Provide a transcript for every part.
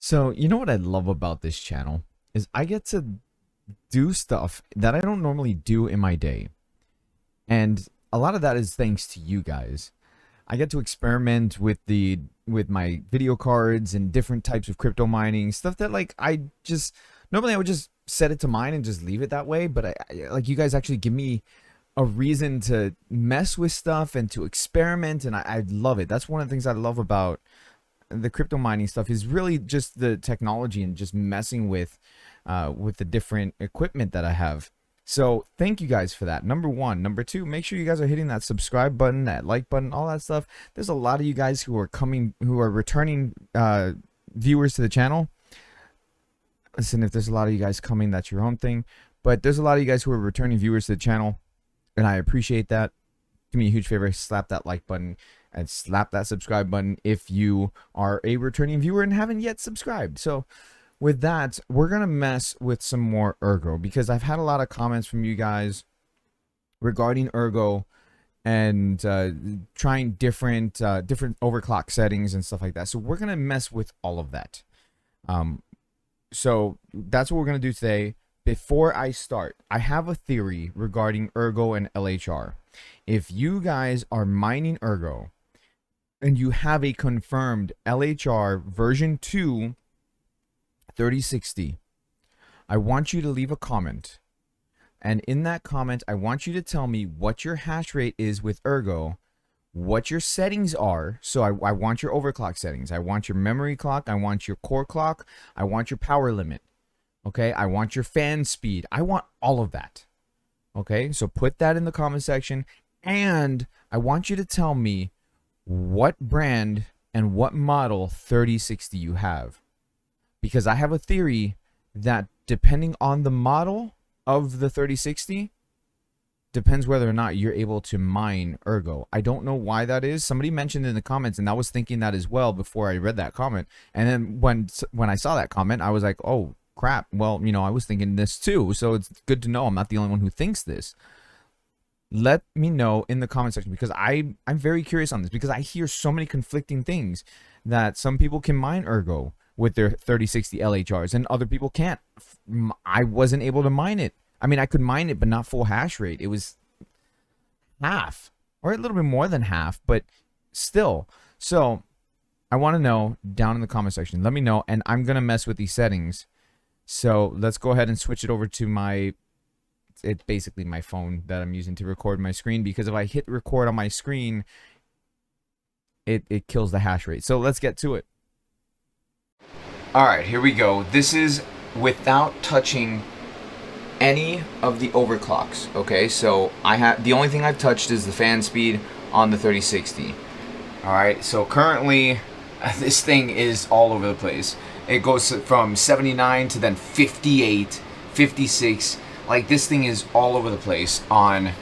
So, you know what I love about this channel is I get to do stuff that I don't normally do in my day. And a lot of that is thanks to you guys. I get to experiment with my video cards and different types of crypto mining, stuff that like I just normally I would just set it to mine and just leave it that way, but like you guys actually give me a reason to mess with stuff and to experiment, and I love it. That's one of the things I love about the crypto mining stuff is really just the technology and just messing with the different equipment that I have. So thank you guys for that. Number one. Number two, make sure you guys are hitting that subscribe button, that like button, all that stuff. There's a lot of you guys who are returning viewers to the channel. Listen, if there's a lot of you guys coming, that's your own thing. But there's a lot of you guys who are returning viewers to the channel, and I appreciate that. Do me a huge favor, slap that like button and slap that subscribe button if you are a returning viewer and haven't yet subscribed. So with that, we're going to mess with some more Ergo because I've had a lot of comments from you guys regarding Ergo and trying different overclock settings and stuff like that. So we're going to mess with all of that. So that's what we're going to do today. Before I start, I have a theory regarding Ergo and LHR. If you guys are mining Ergo and you have a confirmed LHR version 2 3060, I want you to leave a comment. And in that comment, I want you to tell me what your hash rate is with Ergo, what your settings are. So I want your overclock settings. I want your memory clock. I want your core clock. I want your power limit. Okay, I want your fan speed. I want all of that. Okay, so put that in the comment section. And I want you to tell me what brand and what model 3060 you have. Because I have a theory that depending on the model of the 3060, depends whether or not you're able to mine Ergo. I don't know why that is. Somebody mentioned in the comments, and I was thinking that as well before I read that comment. And then when I saw that comment, I was like, oh, crap. Well, you know, I was thinking this too. So it's good to know I'm not the only one who thinks this. Let me know in the comment section because I'm very curious on this because I hear so many conflicting things that some people can mine Ergo with their 3060 LHRs and other people can't. I wasn't able to mine it. I mean, I could mine it, but not full hash rate. It was half or a little bit more than half, but still. So I want to know down in the comment section. Let me know, and I'm going to mess with these settings. So let's go ahead and switch it over to it's basically my phone that I'm using to record my screen, because if I hit record on my screen, it kills the hash rate. So let's get to it. All right, here we go. This is without touching any of the overclocks. Okay, so the only thing I've touched is the fan speed on the 3060. All right, so currently this thing is all over the place. It goes from 79 to then 58, 56. Like, this thing is all over the place on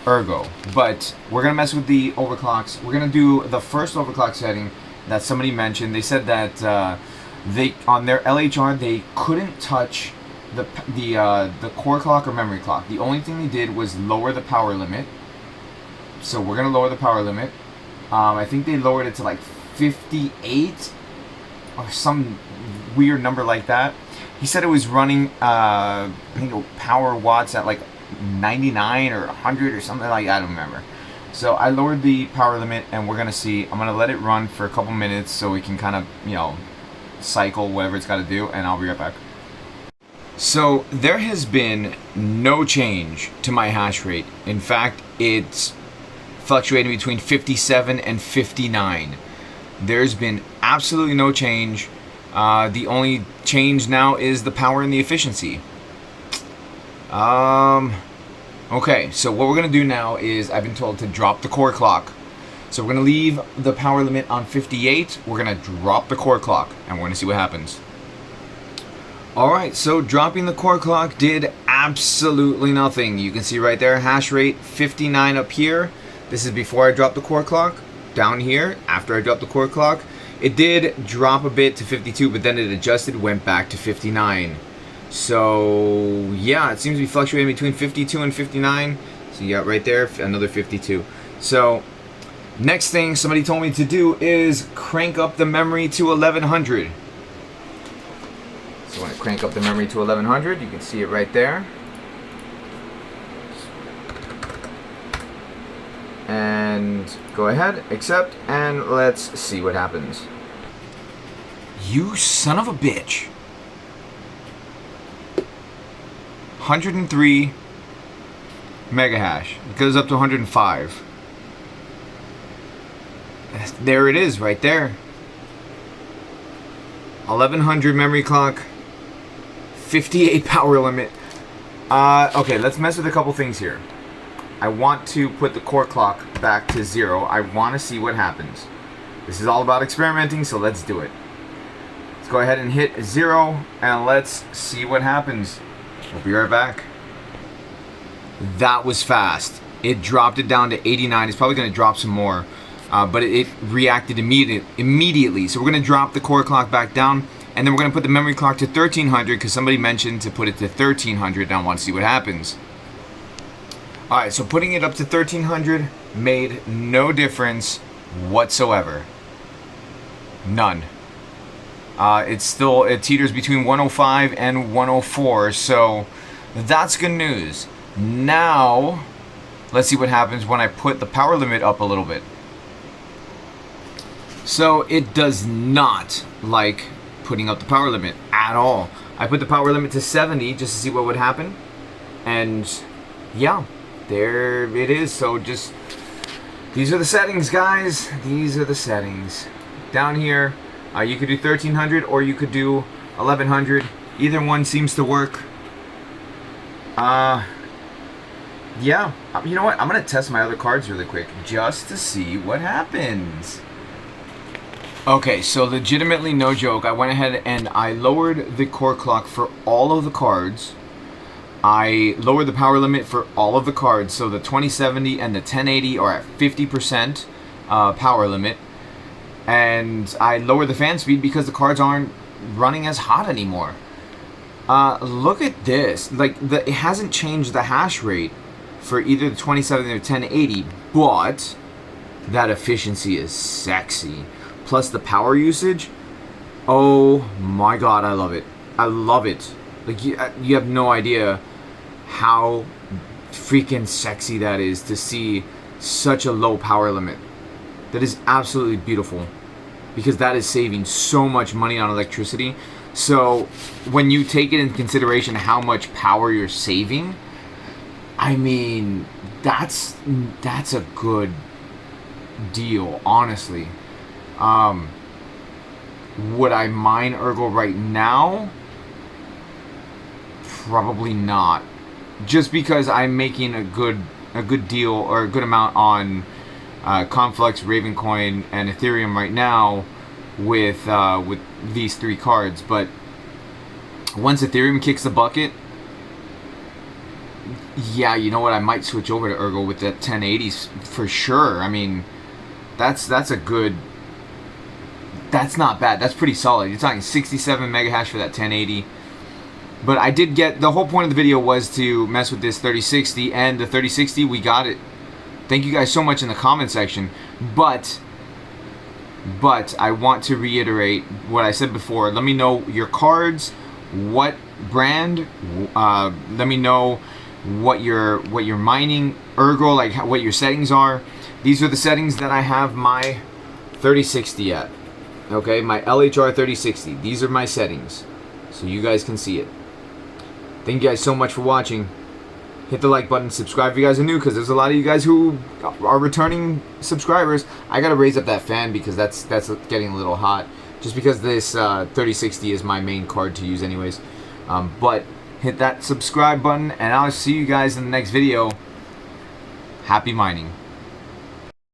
Ergo. But we're gonna mess with the overclocks. We're gonna do the first overclock setting that somebody mentioned. They said that they on their LHR they couldn't touch the core clock or memory clock. The only thing they did was lower the power limit. So we're gonna lower the power limit. I think they lowered it to like 58 or some weird number like that. He said it was running I think power watts at like 99 or 100 or something like that. I don't remember. So I lowered the power limit, and we're gonna see. I'm gonna let it run for a couple minutes so we can kind of, you know, cycle whatever it's got to do, and I'll be right back. So there has been no change to my hash rate. In fact, it's fluctuating between 57 and 59. There's been absolutely no change. The only change now is the power and the efficiency. Okay, so what we're gonna do now is I've been told to drop the core clock. So we're gonna leave the power limit on 58. We're gonna drop the core clock, and we're gonna see what happens. All right, so dropping the core clock did absolutely nothing. You can see right there, hash rate 59 up here. This is before I dropped the core clock. Down here, after I dropped the core clock, it did drop a bit to 52, but then it adjusted, went back to 59. So yeah, it seems to be fluctuating between 52 and 59. So you got right there another 52. So next thing somebody told me to do is crank up the memory to 1100. So when I crank up the memory to 1100, you can see it right there. And go ahead, accept, and let's see what happens. You son of a bitch. 103 mega hash. It goes up to 105. There it is, right there. 1100 memory clock. 58 power limit. Okay, let's mess with a couple things here. I want to put the core clock back to 0. I want to see what happens. This is all about experimenting, so let's do it. Let's go ahead and hit 0, and let's see what happens. We'll be right back. That was fast. It dropped it down to 89. It's probably going to drop some more, but it reacted immediately. So we're going to drop the core clock back down, and then we're going to put the memory clock to 1300 because somebody mentioned to put it to 1300, and I want to see what happens. Alright, so putting it up to 1300 made no difference whatsoever. None. It teeters between 105 and 104, so that's good news. Now, let's see what happens when I put the power limit up a little bit. So it does not like putting up the power limit at all. I put the power limit to 70 just to see what would happen, and yeah, there it is. So just, these are the settings, guys. These are the settings. Down here, you could do 1300 or you could do 1100. Either one seems to work. Yeah, you know what? I'm gonna test my other cards really quick just to see what happens. Okay, so legitimately, no joke, I went ahead and I lowered the core clock for all of the cards. I lowered the power limit for all of the cards, so the 2070 and the 1080 are at 50% power limit. And I lowered the fan speed because the cards aren't running as hot anymore. Look at this. Like, it hasn't changed the hash rate for either the 2070 or 1080, but that efficiency is sexy. Plus the power usage, oh my god, I love it. I love it. Like, you have no idea how freaking sexy that is to see such a low power limit. That is absolutely beautiful, because that is saving so much money on electricity. So when you take it into consideration how much power you're saving, I mean, that's a good deal, honestly. Would I mine Ergo right now? Probably not. Just because I'm making a good deal or a good amount on Conflux, Ravencoin, and Ethereum right now with these three cards. But once Ethereum kicks the bucket, yeah, you know what? I might switch over to Ergo with that 1080s for sure. I mean, that's a good. That's not bad. That's pretty solid. You're talking 67 mega hash for that 1080. But I did get, the whole point of the video was to mess with this 3060, and the 3060, we got it. Thank you guys so much in the comment section. But I want to reiterate what I said before. Let me know your cards, what brand. Let me know what you're mining Ergo, like what your settings are. These are the settings that I have my 3060 at. Okay, my LHR 3060. These are my settings, so you guys can see it. Thank you guys so much for watching. Hit the like button, subscribe if you guys are new, because there's a lot of you guys who are returning subscribers. I gotta raise up that fan because that's getting a little hot. Just because this 3060 is my main card to use anyways. But hit that subscribe button, and I'll see you guys in the next video. Happy mining.